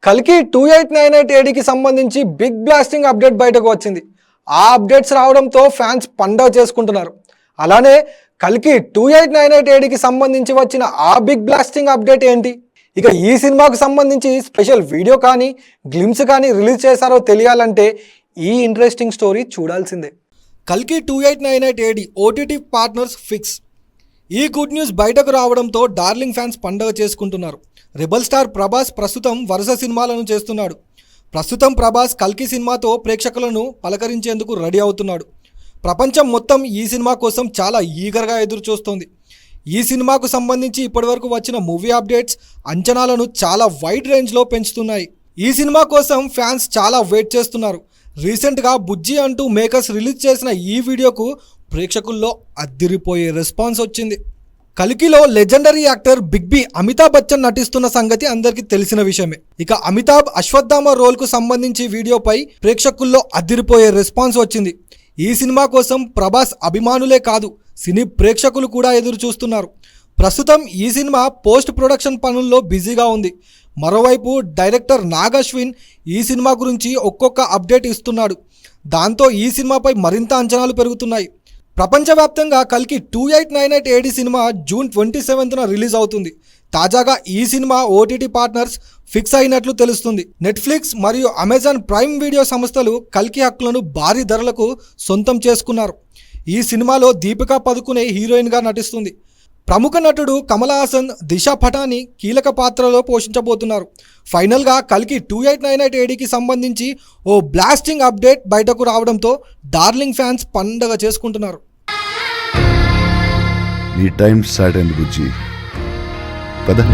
కల్కి 2898 ఏడీకి సంబంధించి big blasting update బయటకు వచ్చింది. ఆ అప్డేట్స్ రావడంతో ఫ్యాన్స్ పండగ చేసుకుంటున్నారు. అలానే కల్కి 2898 ఏడీకి సంబంధించి వచ్చిన ఆ బిగ్ బ్లాస్టింగ్ అప్డేట్ ఏంటి, ఇక ఈ సినిమాకు సంబంధించి స్పెషల్ వీడియో కానీ గ్లిమ్స్ కానీ రిలీజ్ చేశారో తెలియాలంటే ఈ ఇంట్రెస్టింగ్ స్టోరీ చూడాల్సిందే. కల్కి 2898 ఏడీ ఓటీటీ పార్ట్నర్స్ ఫిక్స్. ఈ గుడ్ న్యూస్ బయటకు రావడంతో డార్లింగ్ ఫ్యాన్స్ పండగ చేసుకుంటున్నారు. రెబల్ స్టార్ ప్రభాస్ ప్రస్తుతం వరుస సినిమాలను చేస్తున్నాడు. ప్రస్తుతం ప్రభాస్ కల్కి సినిమాతో ప్రేక్షకులను పలకరించేందుకు రెడీ అవుతున్నాడు. ప్రపంచం మొత్తం ఈ సినిమా కోసం చాలా ఈగర్గా ఎదురు చూస్తోంది. ఈ సినిమాకు సంబంధించి ఇప్పటివరకు వచ్చిన మూవీ అప్డేట్స్ అంచనాలను చాలా వైడ్ రేంజ్లో పెంచుతున్నాయి. ఈ సినిమా కోసం ఫ్యాన్స్ చాలా వెయిట్ చేస్తున్నారు. రీసెంట్గా బుజ్జి అంటూ మేకర్స్ రిలీజ్ చేసిన ఈ వీడియోకు ప్రేక్షకుల్లో అద్దిరిపోయే రెస్పాన్స్ వచ్చింది. కల్కిలో legendary actor big B Amitabh Bachchan నటిస్తున్న సంగతి అందరికీ తెలిసిన విషయమే. ఇక అమితాబ్ అశ్వత్థామ రోల్కు సంబంధించి వీడియోపై ప్రేక్షకుల్లో అద్దిరిపోయే రెస్పాన్స్ వచ్చింది. ఈ సినిమా కోసం ప్రభాస్ అభిమానులే కాదు, సినీ ప్రేక్షకులు కూడా ఎదురు చూస్తున్నారు. ప్రస్తుతం ఈ సినిమా పోస్ట్ ప్రొడక్షన్ పనుల్లో బిజీగా ఉంది. మరోవైపు డైరెక్టర్ నాగ్ అశ్విన్ ఈ సినిమా గురించి ఒక్కొక్క అప్డేట్ ఇస్తున్నాడు. దాంతో ఈ సినిమాపై మరింత అంచనాలు పెరుగుతున్నాయి. ప్రపంచవ్యాప్తంగా కల్కి 2898 ఏడీ సినిమా జూన్ 27న రిలీజ్ అవుతుంది. తాజాగా ఈ సినిమా ఓటీటీ పార్ట్నర్స్ ఫిక్స్ అయినట్లు తెలుస్తుంది. నెట్ఫ్లిక్స్ మరియు అమెజాన్ ప్రైమ్ వీడియో సంస్థలు కల్కి హక్కులను భారీ ధరలకు సొంతం చేసుకున్నారు. ఈ సినిమాలో దీపికా పదుకునే హీరోయిన్గా నటిస్తుంది. ప్రముఖ నటుడు కమల్ హాసన్, దిశా పటాని కీలక పాత్రలో పోషించబోతున్నారు. ఫైనల్గా కల్కి 2898 ఏడీకి సంబంధించి ఓ బ్లాస్టింగ్ అప్డేట్ బయటకు రావడంతో డార్లింగ్ ఫ్యాన్స్ పండగ చేసుకుంటున్నారు. నీ టైం స్టార్ట్ అయింది బుజ్జి, పద.